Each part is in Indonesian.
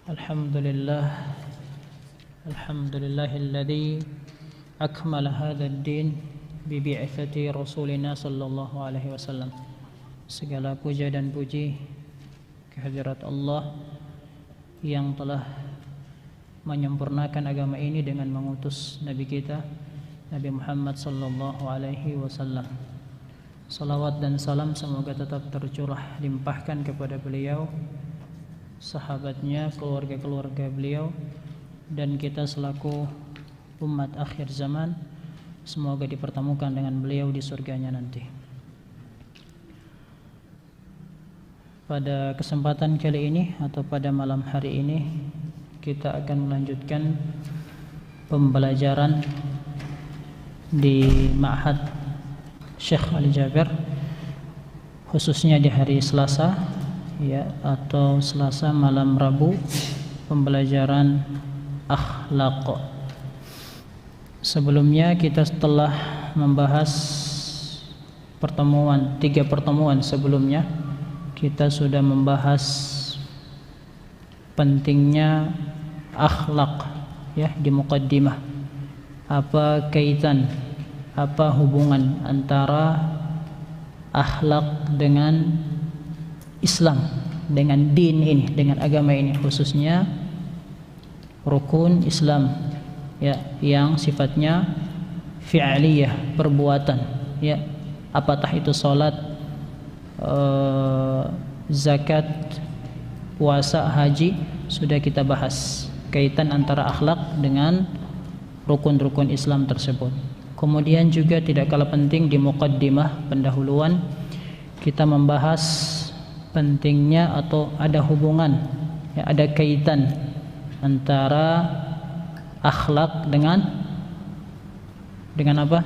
Alhamdulillah alladzi akmala hadzal din bi bi'tsati rasulina sallallahu alaihi wasallam. Segala puja dan puji kehadirat Allah yang telah menyempurnakan agama ini dengan mengutus Nabi kita Nabi Muhammad sallallahu alaihi wasallam. Salawat dan salam semoga tetap tercurah limpahkan kepada beliau, sahabatnya, keluarga-keluarga beliau, dan kita selaku umat akhir zaman. Semoga dipertemukan dengan beliau di surganya nanti. Pada kesempatan kali ini atau pada malam hari ini kita akan melanjutkan pembelajaran di Ma'had Syekh Ali Jaber, khususnya di hari Selasa ya, atau Selasa malam Rabu, pembelajaran akhlaq. Sebelumnya kita telah membahas tiga pertemuan sebelumnya kita sudah membahas pentingnya akhlak ya di muqaddimah. Apa kaitan, apa hubungan antara akhlak dengan Islam, dengan din ini, dengan agama ini, khususnya rukun Islam ya, yang sifatnya fi'liyah, perbuatan ya. Apatah itu salat, zakat, puasa, haji, sudah kita bahas kaitan antara akhlak dengan rukun-rukun Islam tersebut. Kemudian juga tidak kalah penting di muqaddimah, pendahuluan, kita membahas pentingnya atau ada hubungan ya, ada kaitan antara akhlak dengan apa?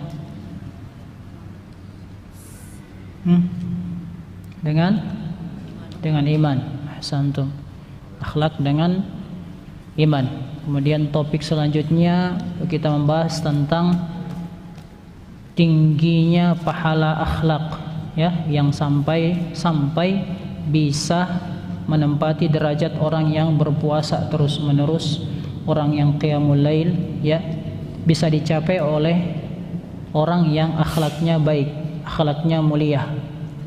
Dengan iman. Ahsantum. Akhlak dengan iman. Kemudian topik selanjutnya kita membahas tentang tingginya pahala akhlak ya, yang sampai bisa menempati derajat orang yang berpuasa terus-menerus, orang yang qiyamul lail ya, bisa dicapai oleh orang yang akhlaknya baik, akhlaknya mulia,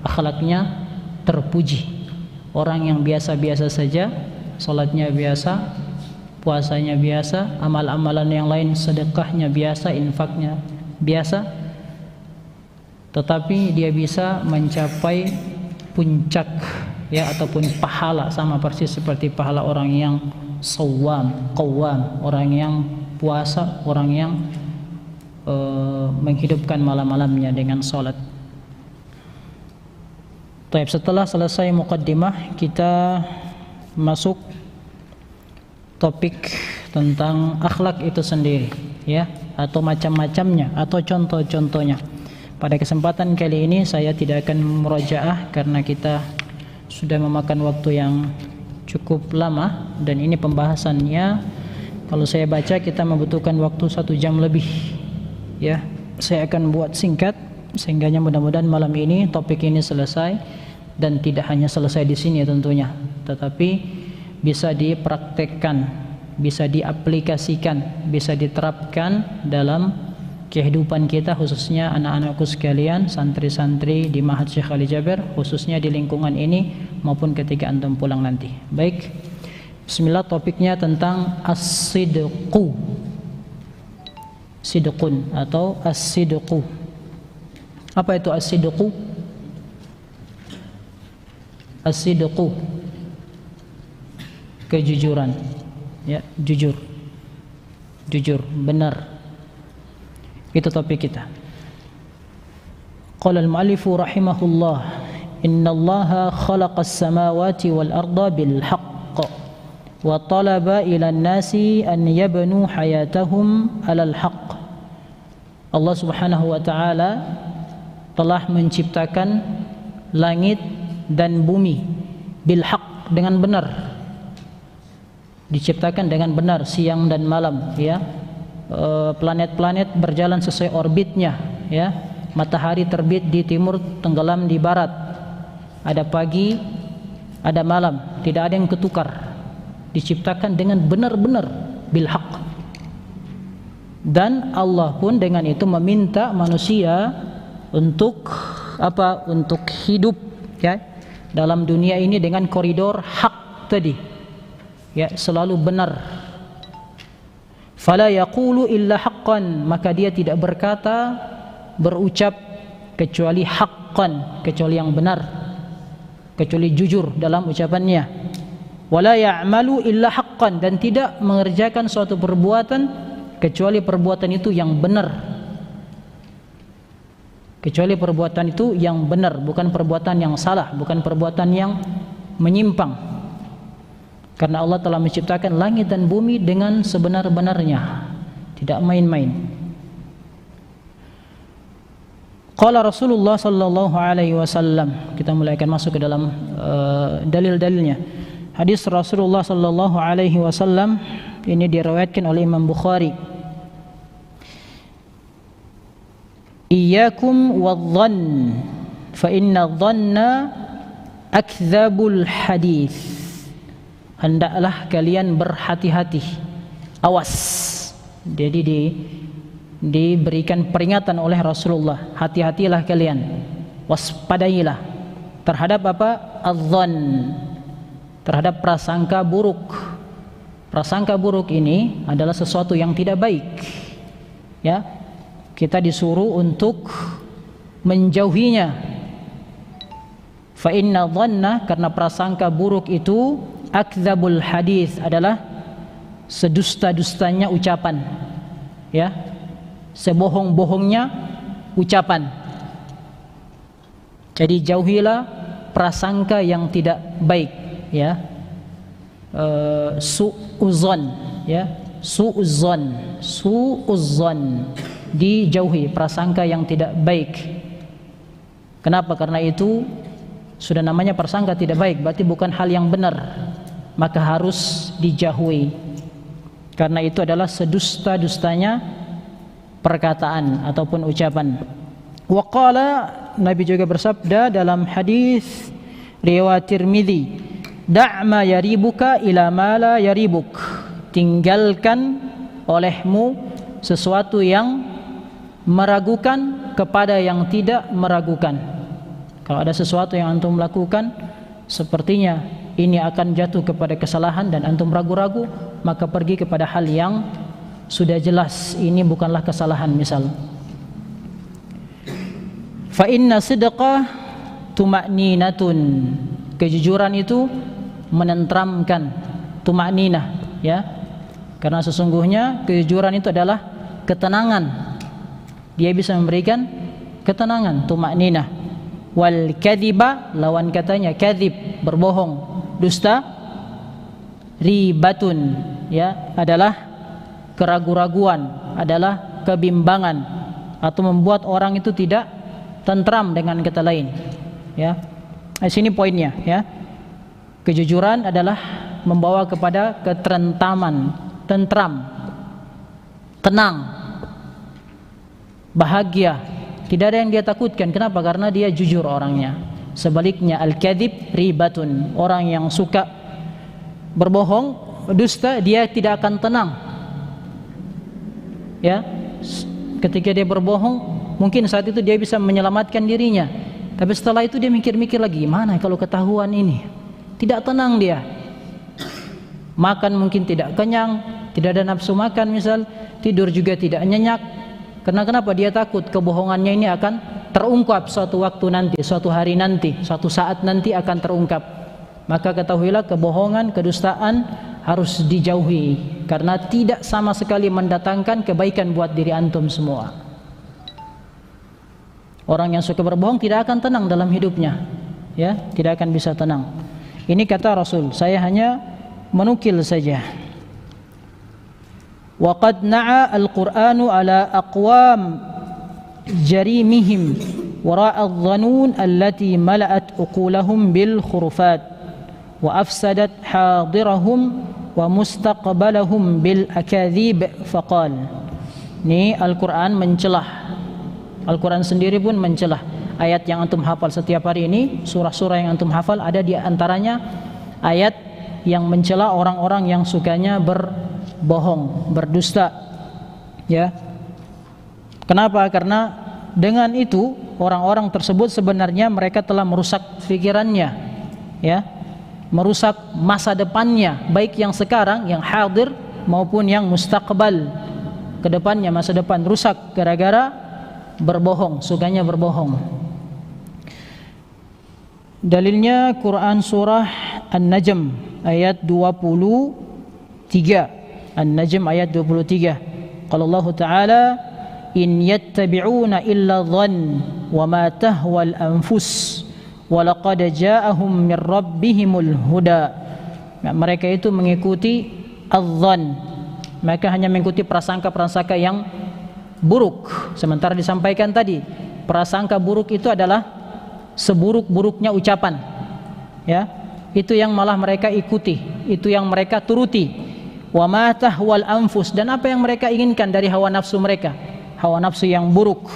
akhlaknya terpuji. Orang yang biasa-biasa saja, salatnya biasa, puasanya biasa, amal-amalan yang lain, sedekahnya biasa, infaknya biasa, tetapi dia bisa mencapai puncak ya, ataupun pahala sama persis seperti pahala orang yang shawwam, qawwam, orang yang puasa, orang yang menghidupkan malam-malamnya dengan salat. Baik, setelah selesai muqaddimah kita masuk topik tentang akhlak itu sendiri ya, atau macam-macamnya atau contoh-contohnya. Pada kesempatan kali ini saya tidak akan murajaah karena kita sudah memakan waktu yang cukup lama, dan ini pembahasannya kalau saya baca kita membutuhkan waktu 1 jam lebih ya. Saya akan buat singkat sehingga mudah-mudahan malam ini topik ini selesai, dan tidak hanya selesai di sini tentunya, tetapi bisa dipraktekkan, bisa diaplikasikan, bisa diterapkan dalam kehidupan kita, khususnya anak-anakku sekalian, santri-santri di Ma'had Syekh Ali Jaber, khususnya di lingkungan ini maupun ketika antum pulang nanti. Baik, bismillah, topiknya tentang as-sidqu, sidqun atau as-sidqu. Apa itu as-sidqu? As-sidqu, kejujuran ya, jujur, benar. Itu topik kita. Qala al-mu'allifu rahimahullah, innallaha khalaqas samawati wal arda bil haqq wa talaba ila an-nasi an yabnu hayatahum 'alal haqq. Allah Subhanahu wa taala telah menciptakan langit dan bumi bil haqq, dengan benar. Diciptakan dengan benar, siang dan malam ya. Planet-planet berjalan sesuai orbitnya ya. Matahari terbit di timur, tenggelam di barat. Ada pagi, ada malam, tidak ada yang ketukar. diciptakan dengan benar-benar bil haq. Dan Allah pun dengan itu meminta manusia untuk apa? Untuk hidup ya dalam dunia ini dengan koridor hak tadi. Ya, selalu benar. Fala yaqulu illa haqqan, maka dia tidak berkata, berucap kecuali haqqan, kecuali yang benar, kecuali jujur dalam ucapannya. Wala ya'malu illa haqqan, dan tidak mengerjakan suatu perbuatan kecuali perbuatan itu yang benar. Kecuali perbuatan itu yang benar, bukan perbuatan yang salah, bukan perbuatan yang menyimpang. Karena Allah telah menciptakan langit dan bumi dengan sebenar-benarnya, tidak main-main. Qala Rasulullah sallallahu alaihi wasallam, kita mulai akan masuk ke dalam dalil-dalilnya. Hadis Rasulullah sallallahu alaihi wasallam ini diriwayatkan oleh Imam Bukhari. Iyyakum wadh-dhann fa inna adh-dhanna akdzabul hadits. Hendaklah kalian berhati-hati, awas. Jadi diberikan peringatan oleh Rasulullah, hati-hatilah kalian, waspadailah terhadap apa? Adh-dhann, terhadap prasangka buruk. Prasangka buruk ini adalah sesuatu yang tidak baik. Ya, kita disuruh untuk menjauhinya. Fa inna dhanna, karena prasangka buruk itu akdzabul hadis, adalah sedusta-dustanya ucapan. Ya, sebohong-bohongnya ucapan. Jadi jauhilah prasangka yang tidak baik. Ya, su'uzan, ya, su'uzan, dijauhi prasangka yang tidak baik. Kenapa? Karena itu sudah namanya prasangka tidak baik, berarti bukan hal yang benar, maka harus dijauhi. Karena itu adalah sedusta-dustanya perkataan ataupun ucapan. Wa qala, Nabi juga bersabda dalam hadis riwayat Tirmidzi, da' ma yaribuka ila ma la yaribuk. Tinggalkan olehmu sesuatu yang meragukan kepada yang tidak meragukan. Kalau ada sesuatu yang antum lakukan sepertinya ini akan jatuh kepada kesalahan dan antum ragu-ragu, maka pergi kepada hal yang sudah jelas ini bukanlah kesalahan. Misal, fa inna sidqa tuma'ninatun, kejujuran itu menentramkan, tuma'ninah, ya, karena sesungguhnya kejujuran itu adalah ketenangan, dia bisa memberikan ketenangan, tuma'ninah. Wal kadhiba, lawan katanya kadzib, berbohong, dusta, ribatun, ya, adalah keraguan-raguan, adalah kebimbangan, atau membuat orang itu tidak tentram dengan kata lain. Ya, di sini poinnya, ya. Kejujuran adalah membawa kepada keterentaman, tentram, tenang, bahagia, tidak ada yang dia takutkan. Kenapa? Karena dia jujur orangnya. Sebaliknya al-kadzib ribatun, orang yang suka berbohong, dusta, dia tidak akan tenang. Ya, ketika dia berbohong, mungkin saat itu dia bisa menyelamatkan dirinya, tapi setelah itu dia mikir-mikir lagi, gimana kalau ketahuan ini? Tidak tenang dia. Makan mungkin tidak kenyang, tidak ada nafsu makan misal, tidur juga tidak nyenyak. Karena kenapa? Dia takut kebohongannya ini akan terungkap suatu waktu nanti, suatu hari nanti, suatu saat nanti akan terungkap. Maka ketahuilah, kebohongan, kedustaan harus dijauhi, karena tidak sama sekali mendatangkan kebaikan buat diri antum semua. Orang yang suka berbohong tidak akan tenang dalam hidupnya, ya, tidak akan bisa tenang. Ini kata Rasul, saya hanya menukil saja. Wa qad na'a al-Qur'anu ala aqwam jarimihim wara'a adh-dhanun allati mala'at uqulahum bil khurufat wa afsadat hadirahum wa mustaqbalahum bil akadzib faqal. Ini Al-Qur'an mencelah. Al-Quran sendiri pun mencelah. Ayat yang antum hafal setiap hari ini, surah-surah yang antum hafal, ada di antaranya ayat yang mencela orang-orang yang sukanya berbohong, berdusta. Ya. Kenapa? Karena dengan itu orang-orang tersebut sebenarnya mereka telah merusak pikirannya, ya, merusak masa depannya, baik yang sekarang, yang hadir maupun yang mustaqbal, ke depannya masa depan rusak gara-gara berbohong, sukanya berbohong. Dalilnya Quran surah An-Najm ayat 23. An-Najm ayat 23. Qala Allah Ta'ala, in yattabi'una illa dhann wa ma tahwal anfus wa laqad ja'ahum min rabbihimul huda. Mereka itu mengikuti adh-dhann, mereka hanya mengikuti prasangka-prasangka yang buruk. Sementara disampaikan tadi, prasangka buruk itu adalah seburuk-buruknya ucapan, ya, itu yang malah mereka ikuti, itu yang mereka turuti. Wa ma tahwal anfus, dan apa yang mereka inginkan dari hawa nafsu mereka, hawa nafsu yang buruk.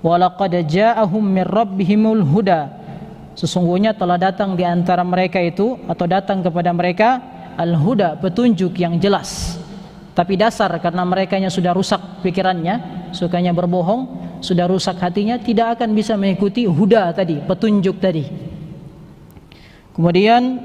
Wa laqad ja'ahum min rabbihimul huda, sesungguhnya telah datang di antara mereka itu, atau datang kepada mereka al-huda, petunjuk yang jelas. Tapi dasar karena mereka yang sudah rusak pikirannya, sukanya berbohong, sudah rusak hatinya, tidak akan bisa mengikuti huda tadi, petunjuk tadi. Kemudian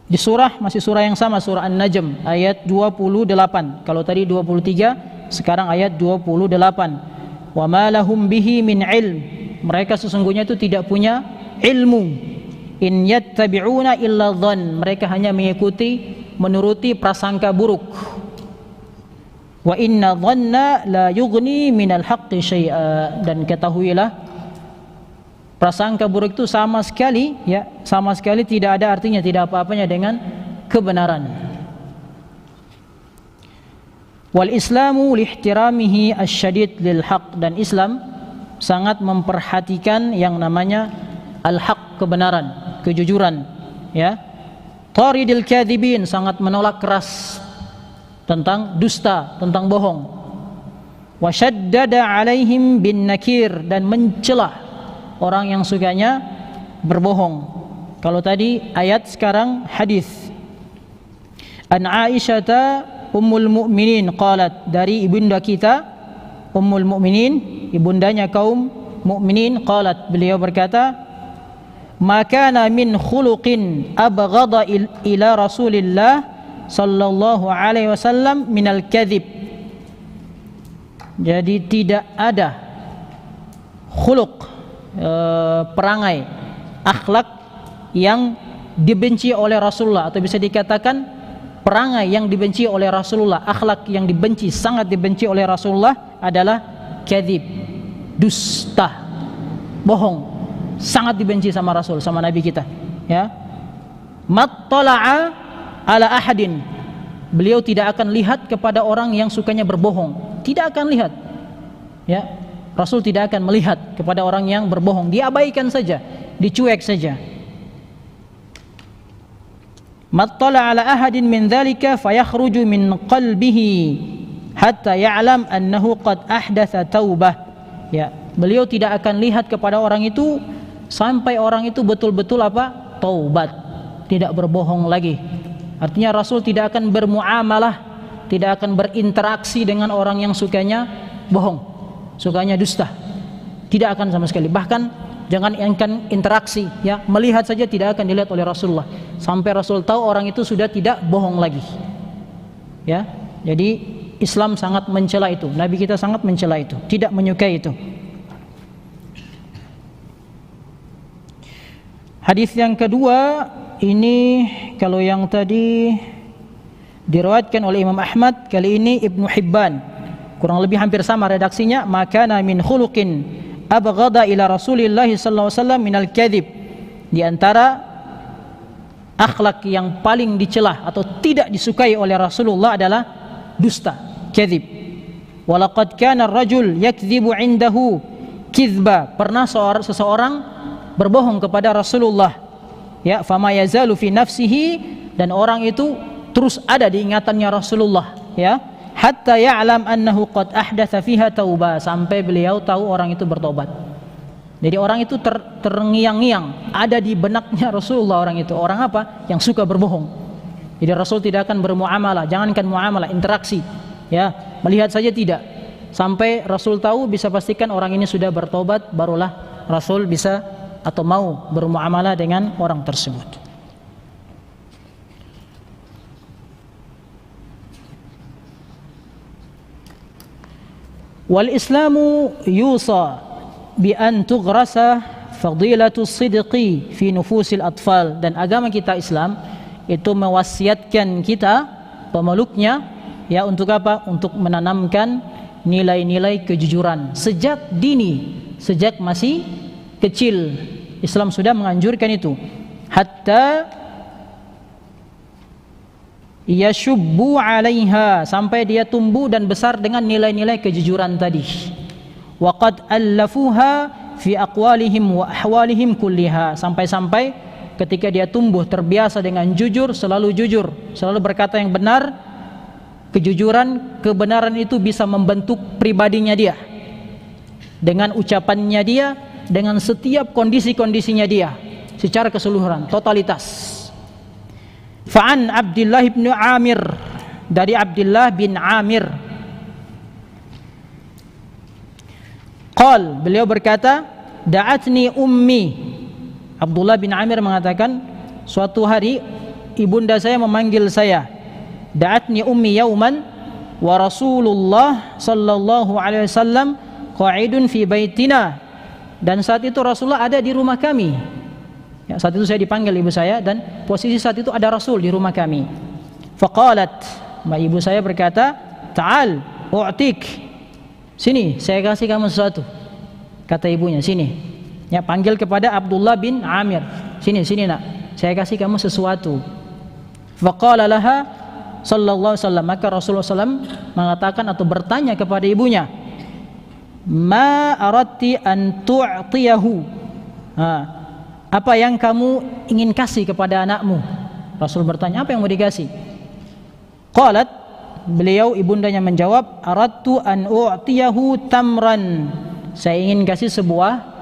di masih surah yang sama, surah An-Najm ayat 28. Kalau tadi 23, sekarang ayat 28. Wa ma lahum bihi min ilm, mereka sesungguhnya itu tidak punya ilmu. In yattabi'una illa dhann, mereka hanya mengikuti, menuruti prasangka buruk. Wa inna dhanna la yughni minal haqqi syai'a, dan ketahuilah prasangka buruk itu sama sekali, ya, sama sekali tidak ada artinya, tidak apa-apanya dengan kebenaran. Wal Islamu lihtiramihi asyadid lil haq, dan Islam sangat memperhatikan yang namanya al-haq, kebenaran, kejujuran, ya. Taridil kadhibin, sangat menolak keras tentang dusta, tentang bohong. Wa syaddada alaihim bin nakir, dan mencelah orang yang sukanya berbohong. Kalau tadi ayat, sekarang hadis. An Aisyah ummul mu'minin qalat, dari ibunda kita ummul mu'minin, ibundanya kaum mukminin, qalat, beliau berkata, ma kana min khuluqin abghadha ila Rasulillah sallallahu alaihi wasallam minal kadhib. Jadi tidak ada khuluq, perangai, akhlak yang dibenci oleh Rasulullah, atau bisa dikatakan perangai yang dibenci oleh Rasulullah, akhlak yang dibenci, sangat dibenci oleh Rasulullah adalah kadzib, dusta, bohong, sangat dibenci sama Rasul, sama Nabi kita, ya. Mattala'a ala ahadin, beliau tidak akan lihat kepada orang yang sukanya berbohong, tidak akan lihat, ya. Rasul tidak akan melihat kepada orang yang berbohong, diabaikan saja, dicuek saja. Mattala ala ahadin min dzalika fayakhruju min qalbihi hatta ya'lam annahu qad ahdatsa taubah. Ya, beliau tidak akan lihat kepada orang itu sampai orang itu betul-betul apa? Taubat, tidak berbohong lagi. Artinya Rasul tidak akan bermuamalah, tidak akan berinteraksi dengan orang yang sukanya bohong, sukanya dusta, tidak akan sama sekali. Bahkan jangan interaksi, ya, melihat saja tidak akan dilihat oleh Rasulullah sampai Rasul tahu orang itu sudah tidak bohong lagi, ya. Jadi Islam sangat mencela itu, Nabi kita sangat mencela itu, tidak menyukai itu. Hadis yang kedua ini, kalau yang tadi diriwayatkan oleh Imam Ahmad, kali ini Ibnu Hibban, kurang lebih hampir sama redaksinya. Makana min khuluqin abghada ila Rasulillah sallallahu alaihi wasallam minal kadzib, di antara akhlak yang paling dicela atau tidak disukai oleh Rasulullah adalah dusta, kadzib. Walaqad kana ar-rajul yakdzibu 'indahu kizba, pernah seseorang berbohong kepada Rasulullah, ya, fama yazalu fi nafsihi, dan orang itu terus ada di ingatannya Rasulullah, ya, hatta ya'lam annahu qad ahdatsa fiha taubah, sampai beliau tahu orang itu bertobat. Jadi orang itu terngiang-ngiang, ada di benaknya Rasulullah orang itu. Orang apa? Yang suka berbohong. Jadi Rasul tidak akan bermuamalah, jangankan muamalah, interaksi, ya, melihat saja tidak. Sampai Rasul tahu, bisa pastikan orang ini sudah bertobat, barulah Rasul bisa atau mau bermuamalah dengan orang tersebut. Wal Islamu yusa bi an tughrasa fadilatus sidqi fi nufusil atfal, dan agama kita Islam itu mewasiatkan kita pemeluknya, ya, untuk apa? Untuk menanamkan nilai-nilai kejujuran sejak dini, sejak masih kecil. Islam sudah menganjurkan itu, hatta yashubbu 'alaiha, sampai dia tumbuh dan besar dengan nilai-nilai kejujuran tadi. Wa qad allafuha fi aqwalihim wa ahwalihim kulliha, sampai-sampai ketika dia tumbuh terbiasa dengan jujur, selalu berkata yang benar. Kejujuran, kebenaran itu bisa membentuk pribadinya dia, dengan ucapannya dia, dengan setiap kondisi-kondisinya dia secara keseluruhan, totalitas. Fa'an Abdullah bin Amir, dari Abdullah bin Amir, qal, beliau berkata, da'atni ummi. Abdullah bin Amir mengatakan, suatu hari ibunda saya memanggil saya. Da'atni ummi yauman wa Rasulullah sallallahu alaihi wasallam qa'idun fi baitina, dan saat itu Rasulullah ada di rumah kami. Ya, saat itu saya dipanggil ibu saya, dan posisi saat itu ada Rasul di rumah kami. Faqalat, ibu saya berkata, ta'al u'tik, sini saya kasih kamu sesuatu. Kata ibunya, sini. Ya, panggil kepada Abdullah bin Amir, sini nak, saya kasih kamu sesuatu. Faqala laha sallallahu alaihi wasallam, maka Rasulullah SAW mengatakan atau bertanya kepada ibunya, ma aradti an tu'tiyahu, apa yang kamu ingin kasih kepada anakmu? Rasul bertanya, apa yang mau dikasih? Qalat, beliau ibundanya menjawab, aradtu an u'tiyahu tamran, saya ingin kasih sebuah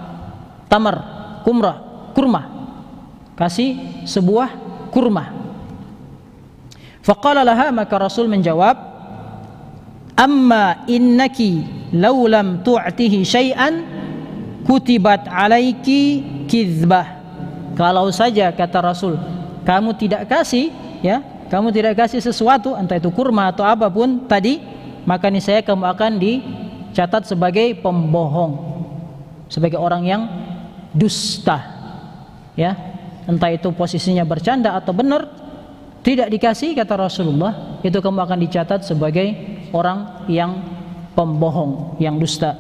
tamar, kurma, kasih sebuah kurma. Faqala laha, maka Rasul menjawab, amma innaki law lam tu'tihi syai'an kutibat alaiki kizbah. Kalau saja, kata Rasul, kamu tidak kasih, ya, kamu tidak kasih sesuatu, entah itu kurma atau apapun tadi, maka niscaya kamu akan dicatat sebagai pembohong, sebagai orang yang dusta, ya, entah itu posisinya bercanda atau benar. Tidak dikasih, kata Rasulullah, itu kamu akan dicatat sebagai orang yang pembohong, yang dusta.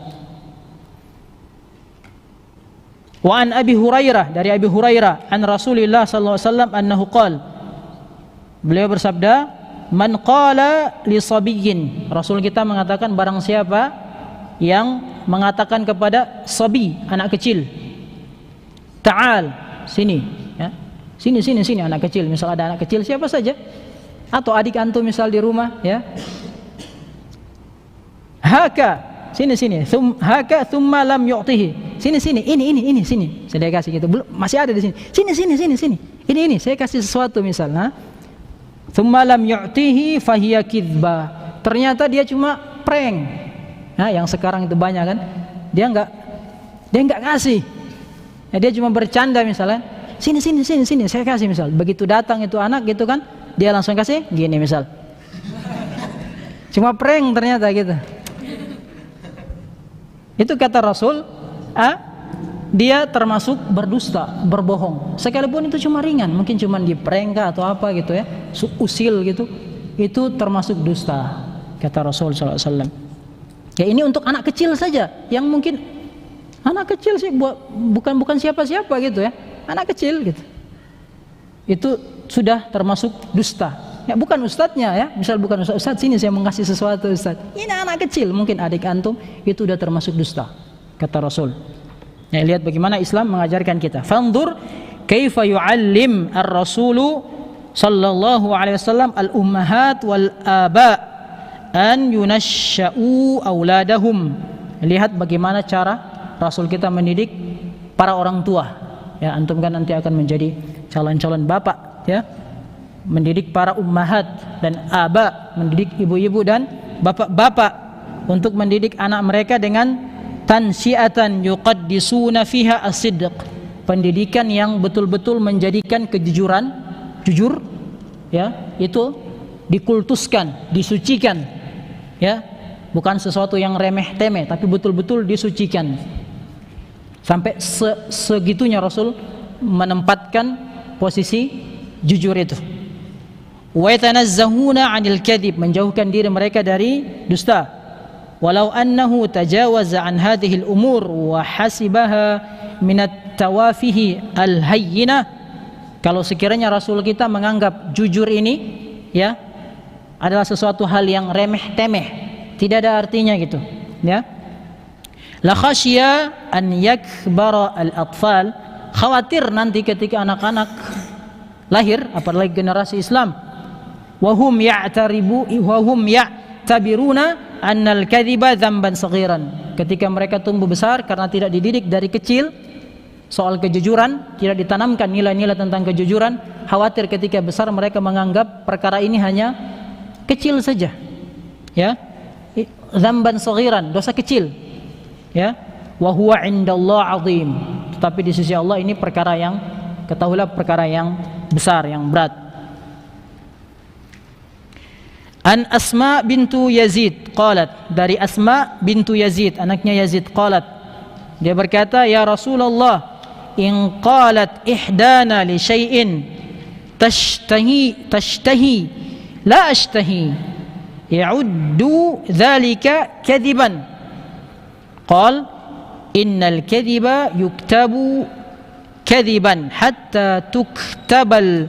Wa an Abi Hurairah, dari Abi Hurairah, an Rasulillah sallallahu alaihi wasallam annahu qala, beliau bersabda, man qala li sabiyyin, Rasul kita mengatakan, barang siapa yang mengatakan kepada sabi, anak kecil, ta'al, sini, ya, sini anak kecil, misal ada anak kecil siapa saja, atau adik antum misal di rumah, ya, haka, sini, haka thumma lam yu'tihi, sini, ini, sini, saya kasih gitu, belum, masih ada di sini, sini, ini, saya kasih sesuatu misal, thumma lam yu'tihi fahiya kidbah, ternyata dia cuma prank, yang sekarang itu banyak kan, dia enggak kasih, ya, dia cuma bercanda misalnya, sini, saya kasih misal, begitu datang itu anak gitu kan, dia langsung kasih gini misal, cuma prank ternyata gitu. Itu kata Rasul, dia termasuk berdusta, berbohong, sekalipun itu cuma ringan, mungkin cuma di prank atau apa gitu, ya, usil gitu, itu termasuk dusta, kata Rasul SAW. Ya, ini untuk anak kecil saja, yang mungkin anak kecil sih, bukan siapa-siapa gitu, ya, anak kecil gitu, itu sudah termasuk dusta, ya, bukan ustadznya, ya, misal bukan ustadz, sini saya mengasih sesuatu ustadz, ini anak kecil, mungkin adik antum, itu sudah termasuk dusta, kata Rasul. Ya, lihat bagaimana Islam mengajarkan kita. Fanzur kaifa yu'allim ar-rasulu sallallahu alaihi wasallam al-ummahat wal aba an yunashsha'u auladahum. Lihat bagaimana cara Rasul kita mendidik para orang tua. Ya, antum kan nanti akan menjadi calon-calon bapak, ya. Mendidik para ummahat dan aba, mendidik ibu-ibu dan bapak-bapak untuk mendidik anak mereka dengan tansiatan yuqaddisuna fiha as-sidq, pendidikan yang betul-betul menjadikan kejujuran, jujur, ya, itu dikultuskan, disucikan, ya, bukan sesuatu yang remeh-temeh, tapi betul-betul disucikan. Sampai segitunya Rasul menempatkan posisi jujur itu. Wa yatanazzahuna 'anil kadhib, menjauhkan diri mereka dari dusta. Walau annahu tajawaza 'an hadhihi al-umur wa hasibaha min at-tawafihi al-hayyinah, kalau sekiranya Rasul kita menganggap jujur ini, ya, adalah sesuatu hal yang remeh-temeh, tidak ada artinya gitu, ya. La khasya an yakbara al-atfal, khawatir nanti ketika anak-anak lahir, apalagi generasi Islam, wahum ya'tabiruna annal kadhiba dzamban saghiran, ketika mereka tumbuh besar karena tidak dididik dari kecil soal kejujuran, tidak ditanamkan nilai-nilai tentang kejujuran, khawatir ketika besar mereka menganggap perkara ini hanya kecil saja, ya, dzamban saghiran, dosa kecil, ya, wa huwa 'indallah 'azim, tetapi di sisi Allah ini perkara yang, ketahuilah, perkara yang besar, yang berat. An Asma bintu Yazid qalat, dari Asma bintu Yazid, anaknya Yazid, qalat, dia berkata, ya Rasulullah, in qalat ihdana li syai'in tashtahi la ashtahi ya'uddu dhalika kadhiban. Qal innal kadhiba yuktabu kadhiban hatta tuktabal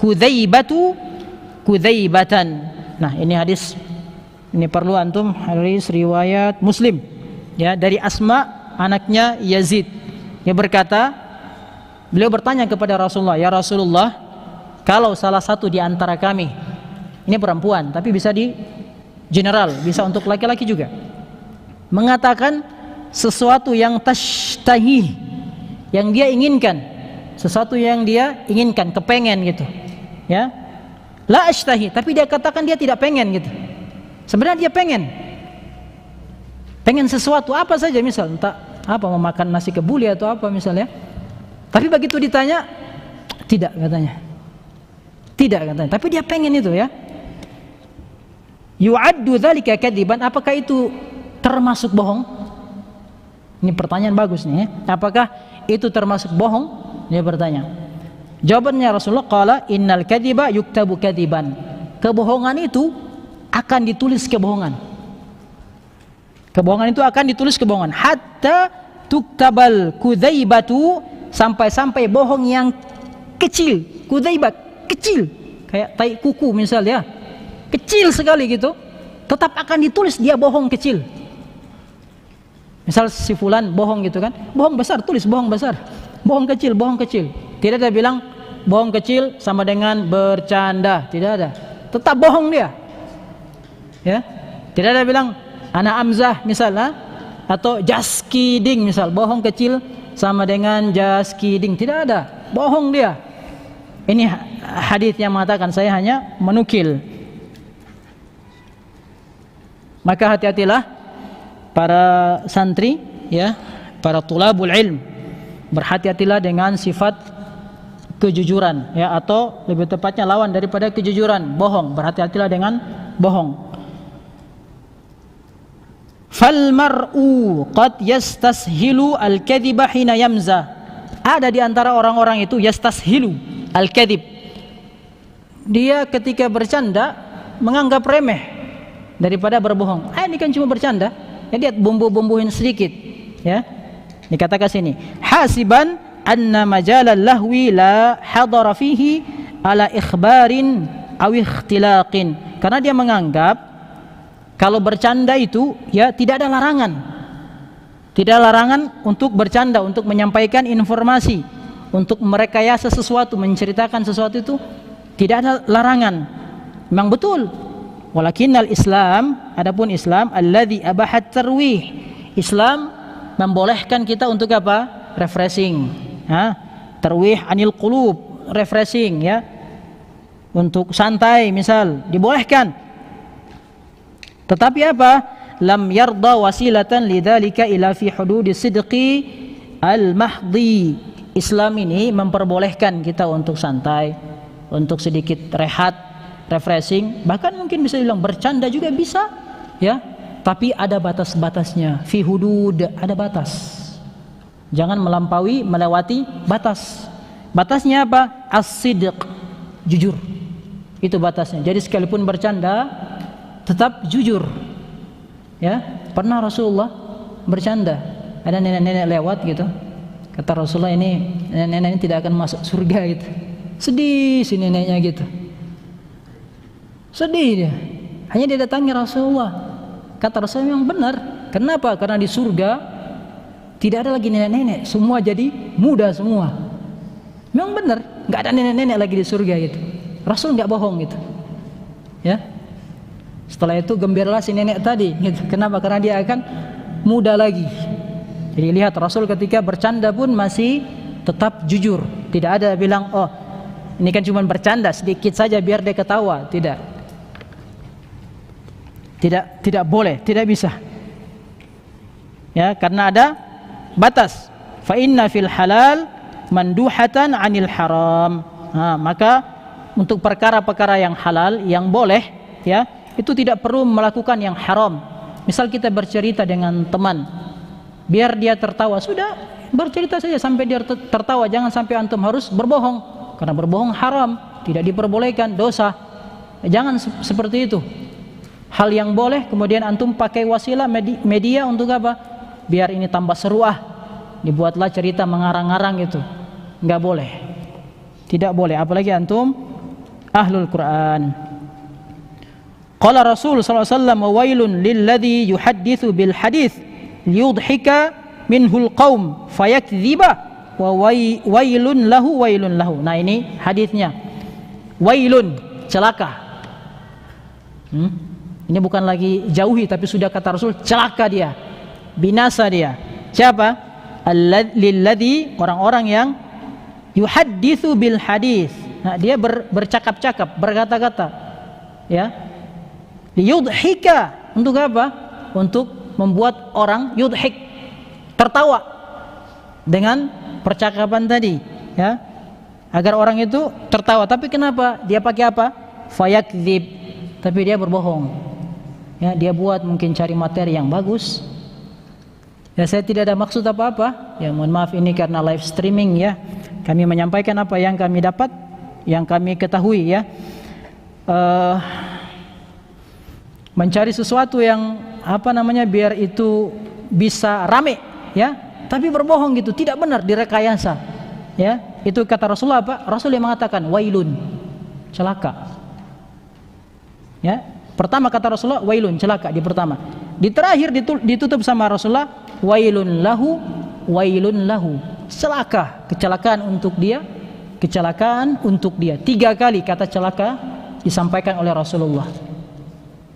kudzaibatu kudzaibatan. Nah, ini hadis, ini perlu antum, hadis riwayat Muslim, ya, dari Asma anaknya Yazid. Dia berkata, beliau bertanya kepada Rasulullah, ya Rasulullah, kalau salah satu di antara kami, ini perempuan tapi bisa di general, bisa untuk laki-laki juga, mengatakan sesuatu yang tashtahi, yang dia inginkan, sesuatu yang dia inginkan, kepengen gitu, ya, la ashtahi, tapi dia katakan dia tidak pengen gitu, sebenarnya dia pengen sesuatu apa saja, misal entah apa, mau makan nasi kebuli atau apa misalnya, tapi begitu ditanya tidak katanya, tapi dia pengen itu, ya. Yu'addu dzalika kadziban, apakah itu termasuk bohong? Ini pertanyaan bagus nih, ya. Apakah itu termasuk bohong? Dia bertanya. Jawabannya Rasulullah, qala innal kadziba yuktabu kadziban, kebohongan itu akan ditulis kebohongan. Kebohongan itu akan ditulis kebohongan, hatta tuktabal kudzaibatu, sampai bohong yang kecil, kudzaibat, kecil, kayak tai kuku misal, ya, kecil sekali gitu, tetap akan ditulis dia bohong kecil. Misal si fulan bohong gitu kan, bohong besar, tulis bohong besar, bohong kecil, bohong kecil. Tidak ada bilang bohong kecil sama dengan bercanda, tidak ada, tetap bohong dia, ya. Tidak ada bilang ana amzah misal, atau just kidding misal, bohong kecil sama dengan just kidding, tidak ada, bohong dia. Ini hadis yang mengatakan, saya hanya menukil. Maka hati-hatilah para santri, ya, para tulabul ilm, berhati-hatilah dengan sifat kejujuran, ya, atau lebih tepatnya lawan daripada kejujuran, bohong. Berhati-hatilah dengan bohong. Fal mar'u qad yastashilu al-kadhiba hina yamza, ada di antara orang-orang itu yastashilu al-kadhib, dia ketika bercanda menganggap remeh daripada berbohong. Ini kan cuma bercanda, ya, dia bumbu-bumbuin sedikit, ya. Dikatakan sini, hasiban anna majalal lahwi la hadara fihi ala ikhbarin aw ikhtilaqin, karena dia menganggap kalau bercanda itu, ya, tidak ada larangan, untuk bercanda, untuk menyampaikan informasi, untuk merekayasa sesuatu, menceritakan sesuatu, itu tidak ada larangan, memang betul. Walakinnal Islam, adapun Islam, alladzi abahat tarwih, Islam membolehkan kita untuk apa? Refreshing. Tarwih anil qulub, refreshing ya. Untuk santai misal dibolehkan. Tetapi apa? Lam yarda wasilatan lidzalika ila fi hududis sidqi al-mahdhi. Islam ini memperbolehkan kita untuk santai, untuk sedikit rehat, refreshing, bahkan mungkin bisa bilang bercanda juga bisa, ya. Tapi ada batas-batasnya. Fi hudud, ada batas. Jangan melewati batas. Batasnya apa? As-sidq, jujur. Itu batasnya. Jadi sekalipun bercanda tetap jujur. Ya, pernah Rasulullah bercanda. Ada nenek-nenek lewat gitu. Kata Rasulullah, ini nenek-nenek ini tidak akan masuk surga gitu. Sedih si neneknya gitu. Sedih dia. Hanya dia datangi Rasulullah. Kata Rasulullah, memang benar. Kenapa? Karena di surga tidak ada lagi nenek-nenek, semua jadi muda semua. Memang benar, nggak ada nenek-nenek lagi di surga gitu. Rasul nggak bohong gitu. Ya. Setelah itu gembiralah si nenek tadi gitu. Kenapa? Karena dia akan muda lagi. Jadi lihat, Rasul ketika bercanda pun masih tetap jujur. Tidak ada bilang, oh ini kan cuma bercanda sedikit saja biar dia ketawa. Tidak boleh, tidak bisa. Ya, karena ada batas. Fa inna fil halal manduhatan 'anil haram. Maka untuk perkara-perkara yang halal, yang boleh, ya, itu tidak perlu melakukan yang haram. Misal kita bercerita dengan teman, biar dia tertawa, sudah bercerita saja sampai dia tertawa, jangan sampai antum harus berbohong, karena berbohong haram, tidak diperbolehkan, dosa. Jangan seperti itu. Hal yang boleh kemudian antum pakai wasilah media untuk apa? Biar ini tambah seru, dibuatlah cerita mengarang-arang itu. Enggak boleh. Tidak boleh, apalagi antum ahlul Quran. Qala Rasul sallallahu alaihi wasallam, wailun lilladzi yuhadditsu bil hadits liyudhika minhul qaum fayakdziba wa wailun lahu. Nah, ini hadisnya. Wailun, celaka. Ini bukan lagi jauhi, tapi sudah kata Rasul, celaka dia, binasa dia. Siapa? Lilladzi, orang-orang yang yuhadditsu bil hadis. Nah, dia bercakap-cakap, berkata-kata, ya. Liyudhika, untuk apa? Untuk membuat orang yudhik, tertawa dengan percakapan tadi, ya. Agar orang itu tertawa. Tapi kenapa? Dia pakai apa? Fayakdzib, tapi dia berbohong. Ya, dia buat mungkin cari materi yang bagus. Ya, saya tidak ada maksud apa-apa. Ya, mohon maaf, ini karena live streaming ya. Kami menyampaikan apa yang kami dapat, yang kami ketahui ya. Mencari sesuatu yang biar itu bisa rame ya, tapi berbohong gitu, tidak benar, direkayasa. Ya, itu kata Rasulullah apa? Rasul yang mengatakan wailun, celaka. Ya, pertama kata Rasulullah wailun, celaka di pertama. Di terakhir ditutup sama Rasulullah wailun lahu, celaka, kecelakaan untuk dia, kecelakaan untuk dia. 3 kali kata celaka disampaikan oleh Rasulullah.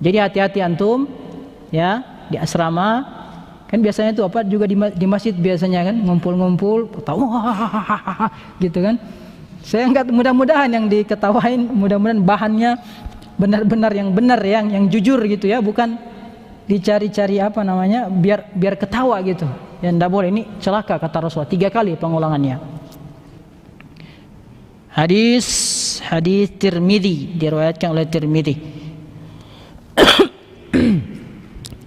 Jadi hati-hati antum ya, di asrama kan biasanya itu apa juga di masjid biasanya kan ngumpul-ngumpul ketawa gitu kan. Saya enggak, mudah-mudahan yang diketawain mudah-mudahan bahannya benar-benar yang benar, yang jujur gitu ya, bukan dicari-cari biar ketawa gitu. Ya enggak boleh, ini celaka kata Rasulullah 3 kali pengulangannya. Hadis Tirmidzi, diriwayatkan oleh Tirmidzi.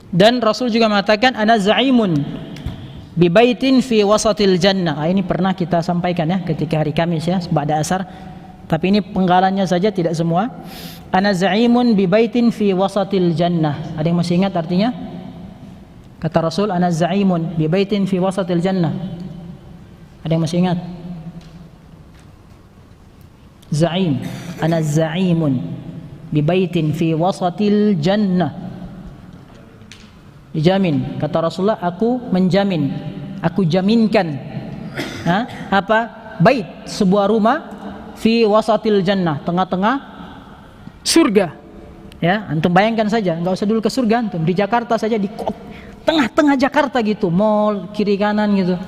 Dan Rasul juga mengatakan ana za'imun bi baitin fi wasatil jannah. Ini pernah kita sampaikan ya ketika hari Kamis ya, ba'da asar. Tapi ini penggalannya saja, tidak semua. Ana za'imun bi baitin fi wasatil jannah. Ada yang masih ingat artinya? Kata Rasul, ana za'imun bi baitin fi wasatil jannah. Ada yang masih ingat? Za'im. Ana za'imun bi baitin fi wasatil jannah. Dijamin, kata Rasulullah, aku menjamin, aku jaminkan bait, sebuah rumah fi wasatil jannah, tengah-tengah surga. Ya, antum bayangkan saja, enggak usah dulu ke surga, antum di Jakarta saja, di tengah-tengah Jakarta gitu, mall kiri kanan gitu.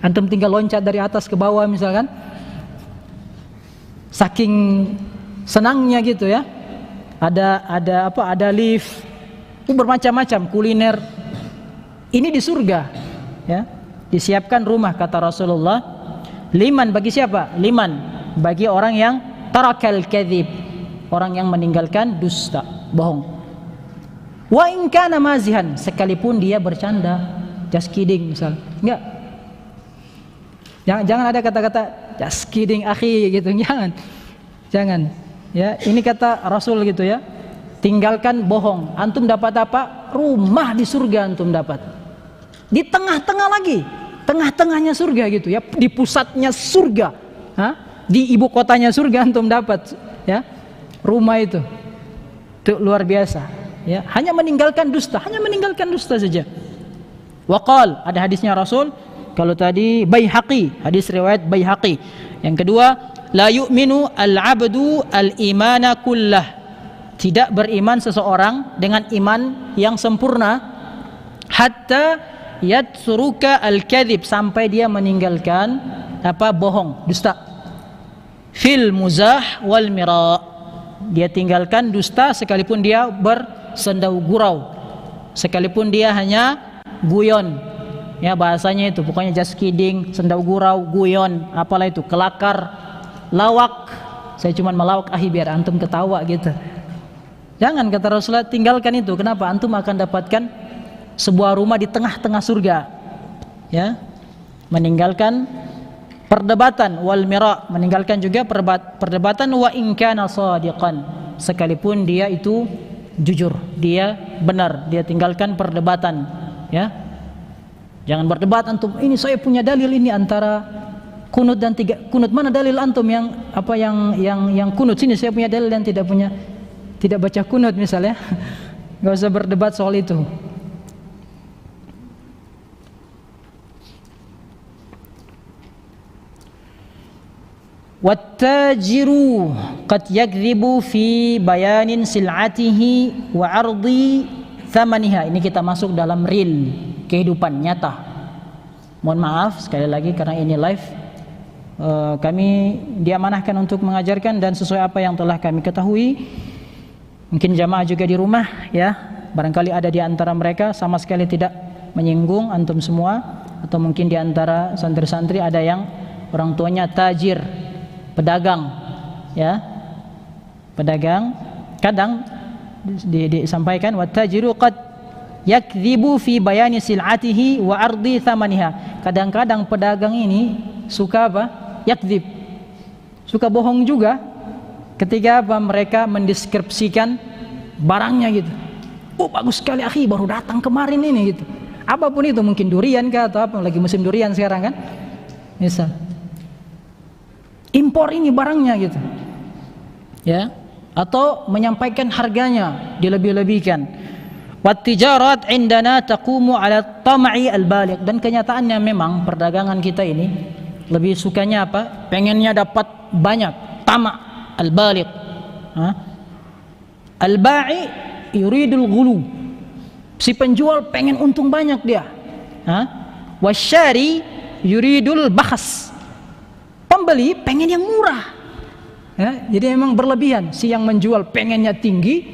Antum tinggal loncat dari atas ke bawah misalkan, saking senangnya gitu ya. Ada lift, bermacam-macam kuliner. Ini di surga, ya. Disiapkan rumah kata Rasulullah. Liman bagi siapa? Liman bagi orang yang tarakal kadzib, orang yang meninggalkan dusta, bohong. Wa in kana mazihan, sekalipun dia bercanda, just kidding misal. Enggak. Jangan ada kata-kata just kidding akhi gitu, jangan. Ya, ini kata Rasul gitu ya. Tinggalkan bohong. Antum dapat apa? Rumah di surga antum dapat. Di tengah-tengah lagi. Tengah-tengahnya surga gitu ya. Di pusatnya surga. Di ibu kotanya surga antum dapat ya. Rumah itu. Itu luar biasa ya. Hanya meninggalkan dusta saja. Waqal, ada hadisnya Rasul. Kalau tadi Baihaqi, hadis riwayat Baihaqi. Yang kedua, la yu'minu al-'abdu al-imana kullah. Tidak beriman seseorang dengan iman yang sempurna hatta yatsuruka al-kadzib, sampai dia meninggalkan bohong, dusta. Fil muzah wal mira. Dia tinggalkan dusta sekalipun dia bersendau gurau. Sekalipun dia hanya guyon. Ya, bahasanya itu pokoknya just kidding, sendau gurau, guyon, apalah itu, kelakar, lawak. Saya cuma melawak ahi biar antum ketawa gitu. Jangan, kata Rasulullah, tinggalkan itu. Kenapa? Antum akan dapatkan sebuah rumah di tengah-tengah surga. Ya. Meninggalkan perdebatan wal mira, meninggalkan juga perdebatan wa in kana shadiqan. Sekalipun dia itu jujur, dia benar, dia tinggalkan perdebatan, ya. Jangan berdebat antum, ini saya punya dalil ini antara kunut dan tiga kunut, mana dalil antum yang kunut, sini saya punya dalil dan tidak baca kunut misalnya. Enggak usah berdebat soal itu. Wattajiru qad yakdzibu fi bayanin sil'atihi wa 'ardi thamaniha. Ini kita masuk dalam real kehidupan nyata. Mohon maaf sekali lagi karena ini live. Kami diamanahkan untuk mengajarkan dan sesuai apa yang telah kami ketahui. Mungkin jamaah juga di rumah ya, barangkali ada di antara mereka sama sekali tidak menyinggung antum semua, atau mungkin di antara santri-santri ada yang orang tuanya tajir, pedagang ya. Pedagang kadang disampaikan wattajiru qad yakdzibu fi bayani sil'atihi wa 'ardi thamaniha. Kadang-kadang pedagang ini suka yakdzib, suka bohong juga ketika mereka mendeskripsikan barangnya gitu. Oh, bagus sekali akhi, baru datang kemarin ini gitu. Apapun itu, mungkin durian kah atau apa, lagi musim durian sekarang kan. Misal impor ini barangnya gitu. Ya, atau menyampaikan harganya dilebih-lebihkan. Wat-tijarat indana taqumu 'ala at-tam'i al-baligh. Dan kenyataannya memang perdagangan kita ini lebih sukanya apa? Pengennya dapat banyak, tama' al-baligh. Al-ba'i yuridul ghulu. Si penjual pengen untung banyak dia. Wasyari yuridul bakhs. Pembeli pengen yang murah. Ya, jadi memang berlebihan. Si yang menjual pengennya tinggi,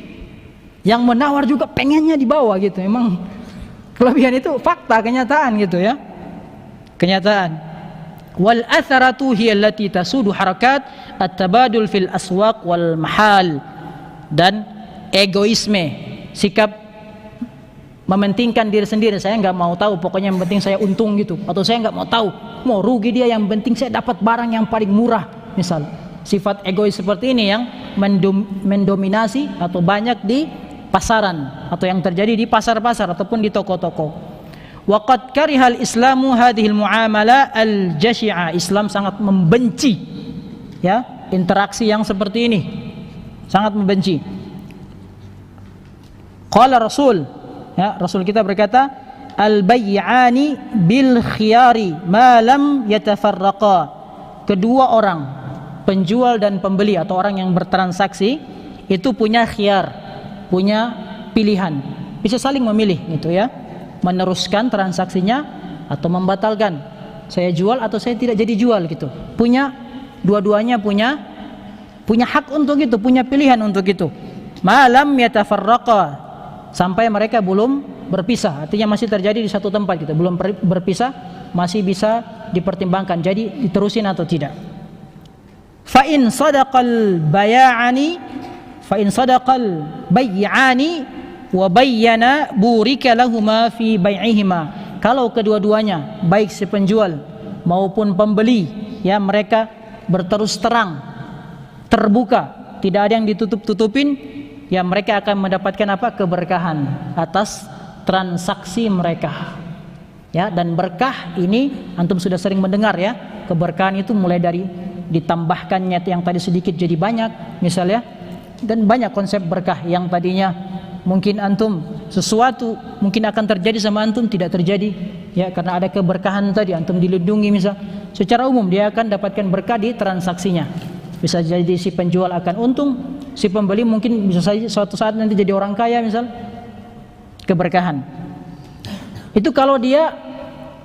yang menawar juga pengennya di bawah gitu. Memang kelebihan itu fakta, kenyataan gitu ya. Kenyataan. Wal atharatu hiya allati tasudu harakat at-tabadul fil aswaq wal mahal. Dan egoisme, sikap mementingkan diri sendiri. Saya enggak mau tahu, pokoknya yang penting saya untung gitu. Atau saya enggak mau tahu, mau rugi dia, yang penting saya dapat barang yang paling murah misal. Sifat egois seperti ini yang mendominasi atau banyak di pasaran, atau yang terjadi di pasar-pasar ataupun di toko-toko. Waqad karihal Islamu hadhil muamala al-jashi'a. Islam sangat membenci ya interaksi yang seperti ini. Sangat membenci. Qala Rasul, ya, Rasul kita berkata, al-bay'ani bil khiyari ma lam yatafarraqa. Kedua orang, penjual dan pembeli atau orang yang bertransaksi itu punya khiyar, punya pilihan, bisa saling memilih gitu ya, meneruskan transaksinya atau membatalkan. saya jual atau saya tidak jadi jual gitu. Dua-duanya punya hak untuk itu, punya pilihan untuk itu. Malam yatafarraqa, sampai mereka belum berpisah, artinya masih terjadi di satu tempat gitu, belum berpisah, masih bisa dipertimbangkan jadi diterusin atau tidak. Fa in sadaqal bay'ani wa bayyana burika lahuma fi bai'ihima. Kalau kedua-duanya, baik si penjual maupun pembeli, ya, mereka berterus terang, terbuka, tidak ada yang ditutup-tutupin, ya, mereka akan mendapatkan apa? Keberkahan atas transaksi mereka. Ya, dan berkah ini antum sudah sering mendengar, ya. Keberkahan itu mulai dari ditambahkannya yang tadi sedikit jadi banyak misalnya, dan banyak konsep berkah yang tadinya mungkin antum sesuatu mungkin akan terjadi sama antum tidak terjadi, ya, karena ada keberkahan tadi, antum dilindungi misal. Secara umum dia akan dapatkan berkah di transaksinya. Bisa jadi si penjual akan untung, si pembeli mungkin bisa saja suatu saat nanti jadi orang kaya misal. Keberkahan itu kalau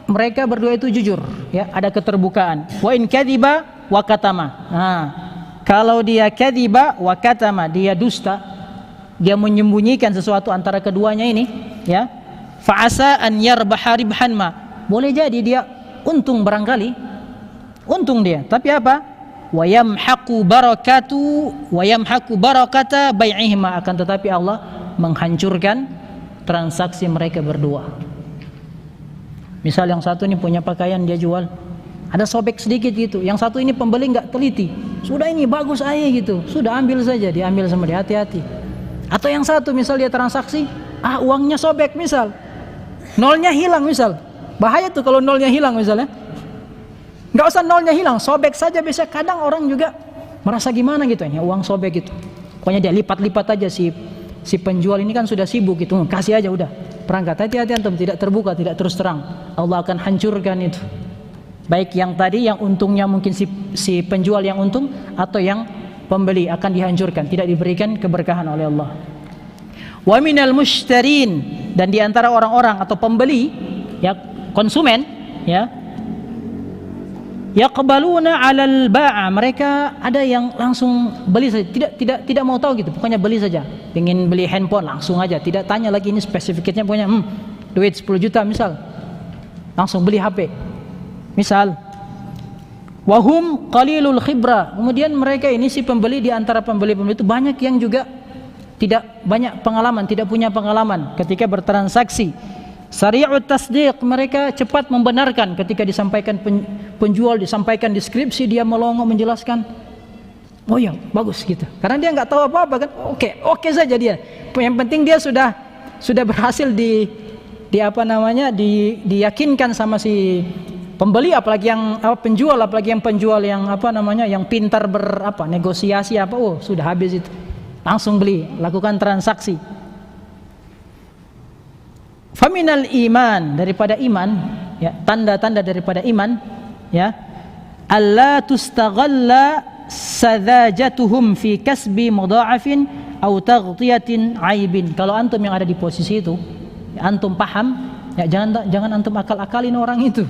mereka berdua itu jujur, ya, ada keterbukaan. Wa in kadhiba wa katama. Nah, kalau dia kadhiba wa katama, dia dusta, dia menyembunyikan sesuatu antara keduanya ini, ya, fa asa an yarbaha ribhan ma, boleh jadi dia untung, barangkali untung dia, tapi apa? Wa yamhaqu barakata bai'ihima, akan tetapi Allah menghancurkan transaksi mereka berdua. Misal yang satu ini punya pakaian dia jual, ada sobek sedikit gitu, yang satu ini pembeli nggak teliti, sudah ini bagus aja gitu, sudah ambil saja, diambil sama dia, hati-hati. Atau yang satu misal dia transaksi, uangnya sobek misal, nolnya hilang misal, bahaya tuh kalau nolnya hilang misalnya. Nggak usah nolnya hilang, sobek saja, bisa kadang orang juga merasa gimana gitu, ya, uang sobek gitu, pokoknya dia lipat-lipat aja, si penjual ini kan sudah sibuk gitu, kasih aja udah perangkat. Hati-hati antum, tidak terbuka, tidak terus terang, Allah akan hancurkan itu. Baik yang tadi yang untungnya mungkin si penjual yang untung, atau yang pembeli akan dihancurkan, tidak diberikan keberkahan oleh Allah. Wa minal mushtarin, dan di antara orang-orang atau pembeli, ya, konsumen, ya, yaqbaluna 'alal ba'a, mereka ada yang langsung beli saja, tidak mau tahu gitu, pokoknya beli saja. Pengen beli handphone langsung aja, tidak tanya lagi ini spesifikasinya, pokoknya duit 10 juta misal, langsung beli HP misal. Wahum qalilul khibra, kemudian mereka ini si pembeli, di antara pembeli-pembeli itu banyak yang juga tidak banyak pengalaman, tidak punya pengalaman ketika bertransaksi. Sari'ut tasdiq, mereka cepat membenarkan ketika disampaikan penjual, disampaikan deskripsi, dia melongo menjelaskan, oh ya bagus gitu, karena dia nggak tahu apa-apa kan. Oke saja dia, yang penting dia sudah berhasil diyakinkan sama si pembeli, apalagi yang penjual, apalagi yang penjual yang yang pintar negosiasi sudah habis itu, langsung beli, lakukan transaksi. Faminal iman, daripada iman, ya, tanda-tanda daripada iman, ya, alla tustaghalla sadzajatuhum fi kasbi mudha'afin aw taghtiyatin aibin. Kalau antum yang ada di posisi itu, ya, antum paham, ya, jangan antum akal-akalin orang itu,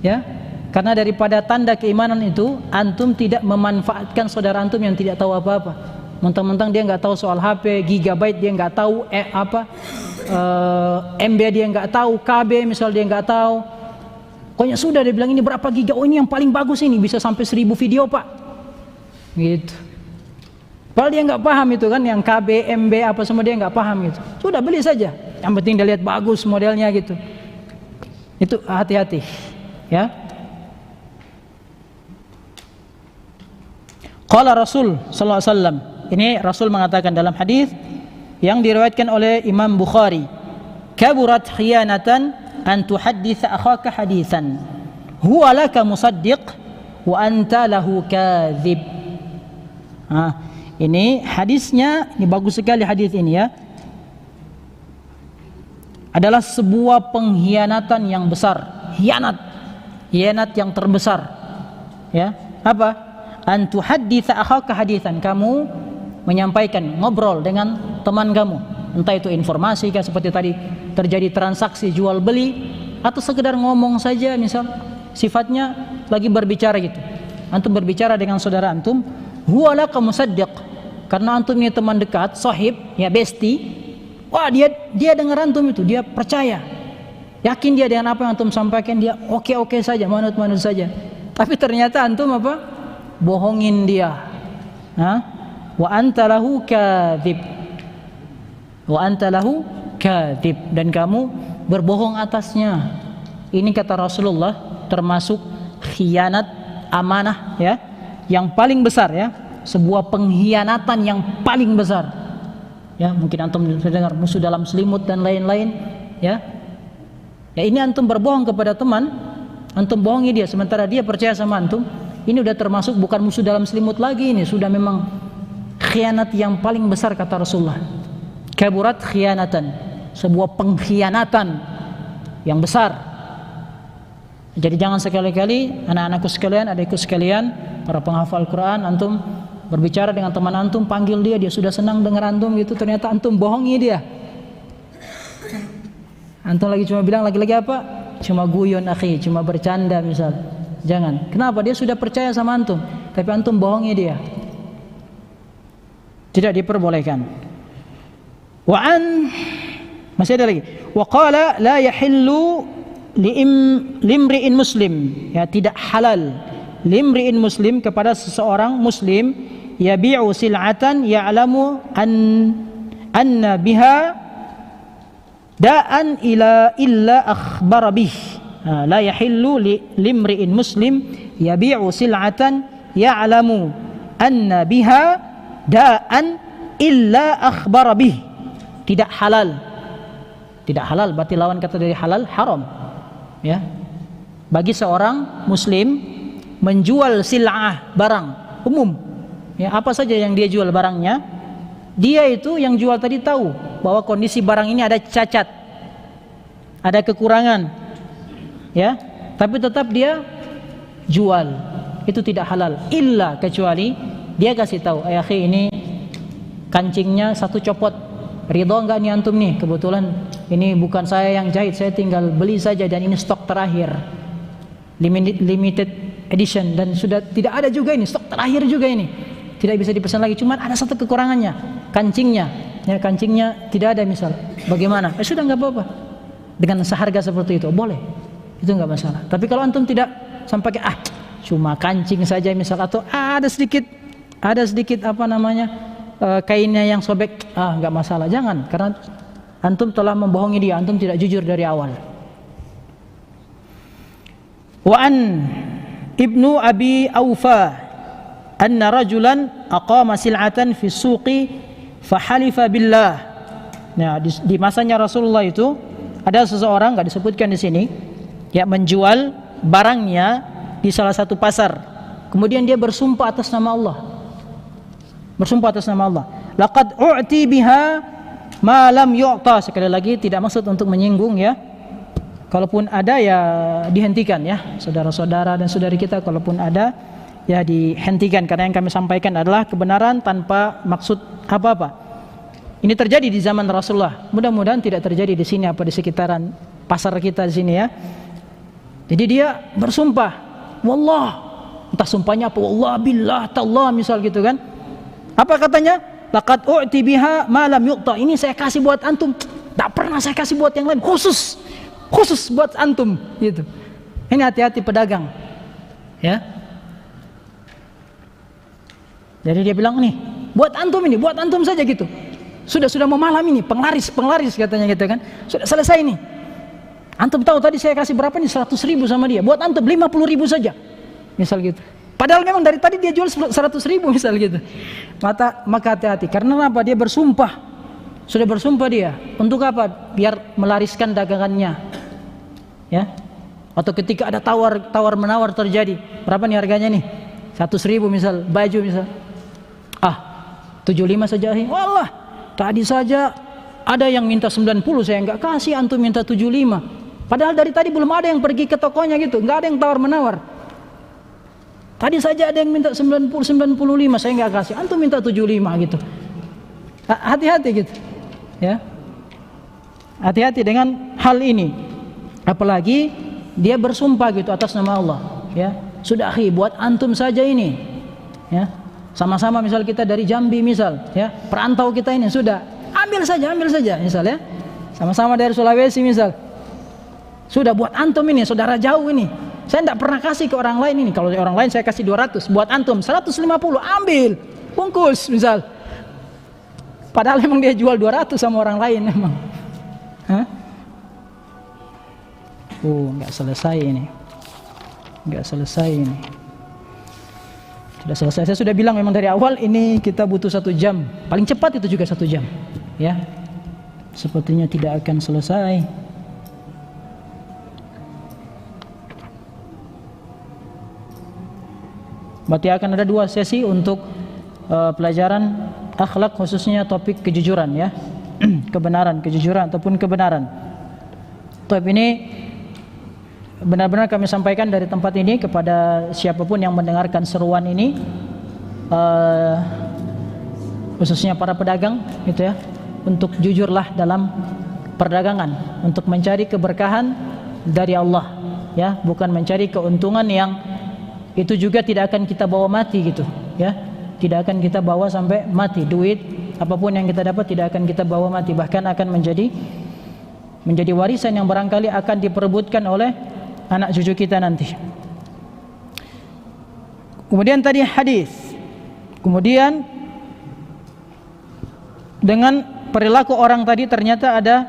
ya, karena daripada tanda keimanan itu, antum tidak memanfaatkan saudara antum yang tidak tahu apa-apa. Mentang-mentang dia nggak tahu soal HP, gigabyte dia nggak tahu, MB dia nggak tahu, KB misal dia nggak tahu, pokoknya sudah dia bilang ini berapa giga, oh ini yang paling bagus, ini bisa sampai 1000 video pak, gitu. Padahal dia nggak paham itu kan, yang KB, MB apa semua dia nggak paham gitu. Sudah beli saja, yang penting dia lihat bagus modelnya gitu. Itu hati-hati, ya. Qala Rasul sallallahu alaihi wasallam, ini Rasul mengatakan dalam hadis yang diriwayatkan oleh Imam Bukhari, kaburat khiyanatan an tuhadditsa akhaka haditsan huwa laka musaddiq wa anta lahu kadzib. Ini hadisnya, ini bagus sekali hadis ini, ya. Adalah sebuah pengkhianatan yang besar, khianat yang terbesar, ya. Apa? An tuhadditsa akhaka haditsan, kamu menyampaikan, ngobrol dengan teman kamu, entah itu informasi kan, seperti tadi terjadi transaksi jual beli, atau sekedar ngomong saja misal, sifatnya lagi berbicara gitu. Antum berbicara dengan saudara antum, huwa laka musaddiq. Karena antum ini teman dekat, sahib, ya bestie. Wah, dia dengar antum itu, dia percaya. Yakin dia dengan apa yang antum sampaikan, dia oke saja, manut saja. Tapi ternyata antum apa? Bohongin dia. Wa anta lahu kadzib. Wa anta lahu kadzib, dan kamu berbohong atasnya. Ini kata Rasulullah termasuk khianat amanah ya, yang paling besar ya, sebuah pengkhianatan yang paling besar. Ya, mungkin antum sudah dengar musuh dalam selimut dan lain-lain ya. Ya, ini antum berbohong kepada teman, antum bohongi dia sementara dia percaya sama antum. Ini udah termasuk bukan musuh dalam selimut lagi, ini sudah memang khianat yang paling besar kata Rasulullah. Kaburat khianatan, sebuah pengkhianatan yang besar. Jadi jangan sekali-kali anak-anakku sekalian, adikku sekalian, para penghafal Quran, antum berbicara dengan teman antum, panggil dia sudah senang dengar antum gitu, ternyata antum bohongi dia. Antum lagi cuma bilang lagi-lagi apa? Cuma guyon akhi, cuma bercanda misal. Jangan. Kenapa? Dia sudah percaya sama antum, tapi antum bohongi dia. Tidak diperbolehkan. Masih ada lagi. Wa qala la yahillu limri'in muslim, ya, tidak halal limri'in muslim, kepada seseorang muslim, yabi'u sil'atan ya'lamu anna biha da'an illa akhbara bih. La yahillu limri'in muslim yabi'u sil'atan ya'lamu anna biha da'an illa akhbara bih. Tidak halal. Tidak halal berarti lawan kata dari halal, haram. Ya, bagi seorang muslim menjual sil'ah, barang umum, ya, apa saja yang dia jual barangnya, dia itu yang jual tadi tahu bahwa kondisi barang ini ada cacat, ada kekurangan, ya, tapi tetap dia jual, itu tidak halal. Illa, kecuali dia kasih tahu, akhi ini kancingnya satu copot, ridho enggak nih antum nih, kebetulan ini bukan saya yang jahit, saya tinggal beli saja dan ini stok terakhir, limited edition, dan sudah tidak ada juga ini, stok terakhir juga ini, tidak bisa dipesan lagi, cuman ada satu kekurangannya, kancingnya, ya, kancingnya tidak ada misal, bagaimana? Sudah enggak apa-apa, dengan seharga seperti itu boleh, itu enggak masalah. Tapi kalau antum tidak sampai cuma kancing saja misal, atau ada sedikit apa namanya, kainnya yang sobek, enggak masalah, jangan, karena antum telah membohongi dia, antum tidak jujur dari awal. Wa an Ibnu Abi Aufa anna rajulan aqama sil'atan fi suqi fa halifa billah. Nah, di masanya Rasulullah itu ada seseorang, enggak disebutkan di sini, ya, menjual barangnya di salah satu pasar. Kemudian dia bersumpah atas nama Allah. Bersumpah atas nama Allah. Laqad u'ti biha ma lam yu'ta. Sekali lagi tidak maksud untuk menyinggung ya. Kalaupun ada ya dihentikan ya. Saudara-saudara dan saudari kita, kalaupun ada ya dihentikan, karena yang kami sampaikan adalah kebenaran tanpa maksud apa-apa. Ini terjadi di zaman Rasulullah. Mudah-mudahan tidak terjadi di sini apa di sekitaran pasar kita di sini ya. Jadi dia bersumpah, wallah, entah sumpahnya apa, wallah billah tallah misal gitu kan. Apa katanya? Laqad u'ti biha ma lam yu'ta. Ini saya kasih buat antum. Tak pernah saya kasih buat yang lain. Khusus buat antum gitu. Ini hati-hati pedagang. Ya. Jadi dia bilang nih, buat antum ini, buat antum saja gitu. Sudah mau malam ini, penglaris katanya gitu kan. Sudah selesai nih. Antum tahu tadi saya kasih berapa nih? 100.000 sama dia. Buat antum 50.000 saja. Misal gitu. Padahal memang dari tadi dia jual 100.000 misal gitu. Maka hati-hati. Karena apa? Dia bersumpah. Sudah bersumpah dia. Untuk apa? Biar melariskan dagangannya. Ya. Atau ketika ada tawar menawar terjadi. Berapa nih harganya nih? 100.000 misal, baju misal. 75 saja. Wallah, tadi saja ada yang minta 90, saya enggak kasih, antum minta 75. Padahal dari tadi belum ada yang pergi ke tokonya gitu, enggak ada yang tawar menawar. Tadi saja ada yang minta 90, 95, saya enggak kasih, antum minta 75 gitu. Hati-hati gitu. Ya. Hati-hati dengan hal ini. Apalagi dia bersumpah gitu atas nama Allah, ya. Sudah akhi, buat antum saja ini, ya. Sama-sama misal kita dari Jambi misal, ya. Perantau kita ini sudah, ambil saja misal, ya. Sama-sama dari Sulawesi misal. Sudah buat antum ini, saudara jauh ini. Saya tidak pernah kasih ke orang lain ini. Kalau orang lain saya kasih 200, buat antum 150, ambil, bungkus misal. Padahal memang dia jual 200 sama orang lain memang. Hah? Nggak selesai ini. Sudah selesai. Saya sudah bilang memang dari awal ini kita butuh 1 jam. Paling cepat itu juga 1 jam. Ya, sepertinya tidak akan selesai. Berarti akan ada 2 sesi untuk pelajaran akhlak, khususnya topik kejujuran, ya. Kejujuran ataupun kebenaran. Topik ini benar-benar kami sampaikan dari tempat ini kepada siapapun yang mendengarkan seruan ini, khususnya para pedagang, gitu ya, untuk jujurlah dalam perdagangan, untuk mencari keberkahan dari Allah, ya, bukan mencari keuntungan yang itu juga tidak akan kita bawa mati gitu, ya, tidak akan kita bawa sampai mati. Duit apapun yang kita dapat tidak akan kita bawa mati, bahkan akan menjadi warisan yang barangkali akan diperebutkan oleh anak cucu kita nanti. Kemudian tadi hadis. Kemudian dengan perilaku orang tadi ternyata ada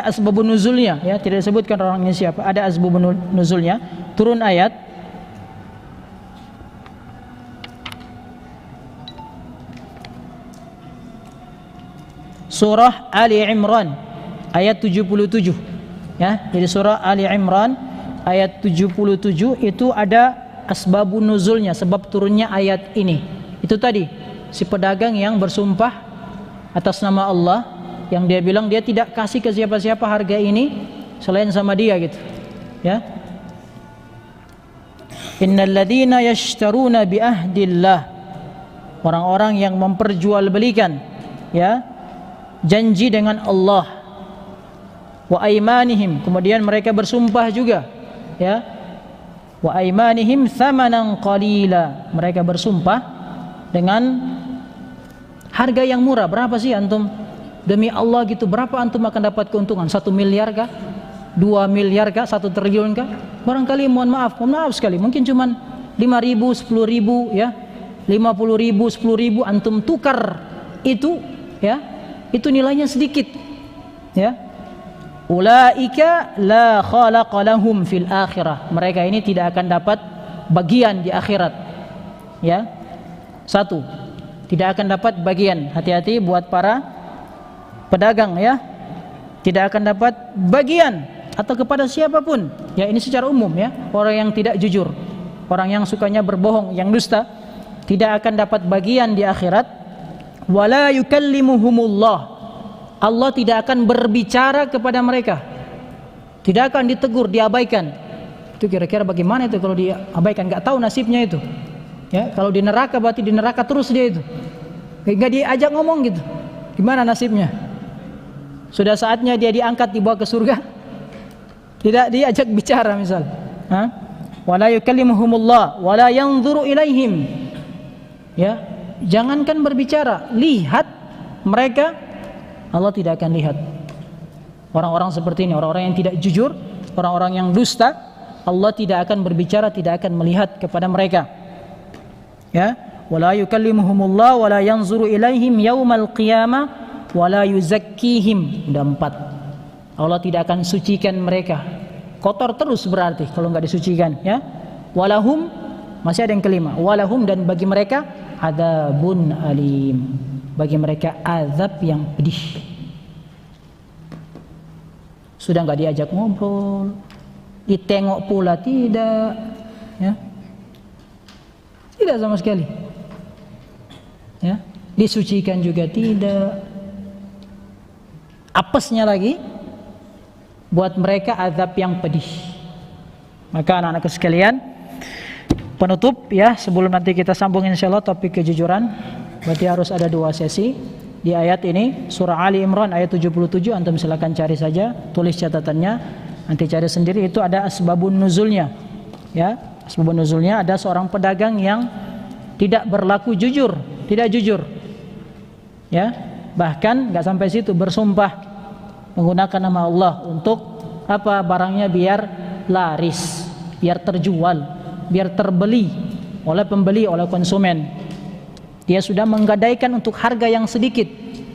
asbabun nuzulnya, ya, tidak disebutkan orangnya siapa. Ada asbabun nuzulnya. Turun ayat Surah Ali Imran ayat 77. Ya, jadi surah Ali Imran ayat 77 itu ada asbabun nuzulnya, sebab turunnya ayat ini. Itu tadi si pedagang yang bersumpah atas nama Allah, yang dia bilang dia tidak kasih ke siapa-siapa harga ini selain sama dia gitu, ya. Innal ladzina yashtaruna bi ahdillah, orang-orang yang memperjualbelikan, ya, janji dengan Allah. Wa aimanihim, kemudian mereka bersumpah juga, ya. Wa aimanihim thamanan qalila, mereka bersumpah dengan harga yang murah. Berapa sih antum? Demi Allah gitu, berapa antum akan dapat keuntungan? 1 miliar kah? 2 miliar kah? 1 triliun kah? Barangkali mohon maaf sekali, mungkin cuman 5.000, 10.000, ya, 50.000, 10.000 antum tukar itu, ya, itu nilainya sedikit, ya. Ulaika la khalaqa lahum fil akhirah, mereka ini tidak akan dapat bagian di akhirat, ya. 1, tidak akan dapat bagian. Hati-hati buat para pedagang, ya, tidak akan dapat bagian atau kepada siapapun, ya, ini secara umum, ya. Orang yang tidak jujur, orang yang sukanya berbohong, yang dusta, tidak akan dapat bagian di akhirat. Wala yukallimuhumullah, Allah tidak akan berbicara kepada mereka, tidak akan ditegur, diabaikan. Itu kira-kira bagaimana itu kalau diabaikan? Nggak tahu nasibnya itu, ya. Kalau di neraka berarti di neraka terus dia itu, nggak diajak ngomong gitu. Gimana nasibnya? Sudah saatnya dia diangkat dibawa ke surga, tidak diajak bicara misal. Wala yukallimuhumullah wala yanzuru ilaihim, ya, jangankan berbicara, lihat mereka, Allah tidak akan lihat. Orang-orang seperti ini, orang-orang yang tidak jujur, orang-orang yang dusta, Allah tidak akan berbicara, tidak akan melihat kepada mereka, ya. Wala yukallimuhumullah wala yanzuru ilaihim yaumal qiyamah wala yuzakkihim. Udah 4. Allah tidak akan sucikan mereka. Kotor terus berarti kalau enggak disucikan, ya. Walahum, masih ada yang kelima, walahum, dan bagi mereka adzabun alim, bagi mereka azab yang pedih. Sudah enggak diajak ngobrol, ditengok pula tidak, ya. Tidak sama sekali, ya. Disucikan juga tidak. Apesnya lagi, buat mereka azab yang pedih. Maka anak-anak sekalian, penutup, ya, sebelum nanti kita sambung insyaallah topik kejujuran, berarti harus ada 2 sesi di ayat ini, surah Ali Imran ayat 77. Antum silakan cari saja, tulis catatannya. Nanti cari sendiri, itu ada asbabun nuzulnya. Ya, asbabun nuzulnya ada seorang pedagang yang tidak berlaku jujur, tidak jujur. Ya, bahkan nggak sampai situ, bersumpah menggunakan nama Allah untuk apa? Barangnya biar laris, biar terjual, biar terbeli oleh pembeli, oleh konsumen. Dia sudah menggadaikan untuk harga yang sedikit,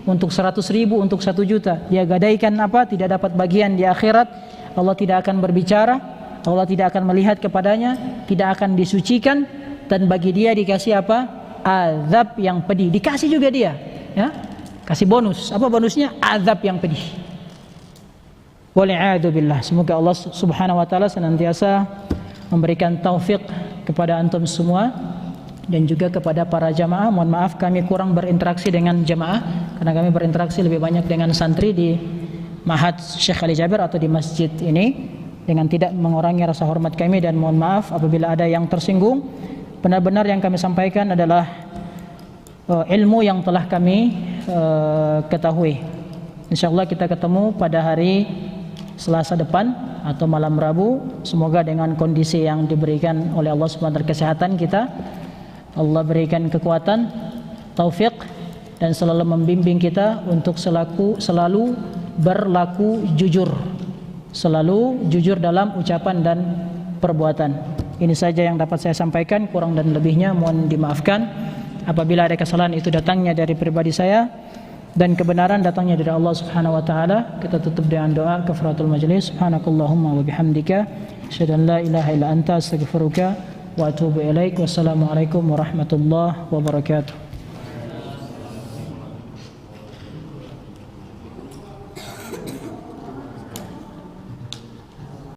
untuk 100.000, untuk 1 juta. Dia gadaikan apa? Tidak dapat bagian di akhirat. Allah tidak akan berbicara, Allah tidak akan melihat kepadanya, tidak akan disucikan, dan bagi dia dikasih apa? Azab yang pedih. Dikasih juga dia, ya. Kasih bonus. Apa bonusnya? Azab yang pedih. Wal'iyadu billah. Semoga Allah Subhanahu wa taala senantiasa memberikan taufik kepada antum semua dan juga kepada para jamaah. Mohon maaf kami kurang berinteraksi dengan jamaah karena kami berinteraksi lebih banyak dengan santri di Ma'had Syekh Ali Jabir atau di masjid ini, dengan tidak mengurangi rasa hormat kami, dan mohon maaf apabila ada yang tersinggung. Benar-benar yang kami sampaikan adalah ilmu yang telah kami ketahui. InsyaAllah kita ketemu pada hari Selasa depan atau malam Rabu. Semoga dengan kondisi yang diberikan oleh Allah SWT, kesehatan kita, Allah berikan kekuatan, taufik, dan selalu membimbing kita untuk selalu berlaku jujur, selalu jujur dalam ucapan dan perbuatan. Ini saja yang dapat saya sampaikan, kurang dan lebihnya mohon dimaafkan. Apabila ada kesalahan itu datangnya dari pribadi saya dan kebenaran datangnya dari Allah Subhanahu wa taala. Kita tutup dengan doa kafaratul majlis. Subhanakallahumma wa bihamdika asyhadu an la ilaha illa anta astaghfiruka wa atubu ilaik. Wassalamualaikum warahmatullahi wabarakatuh.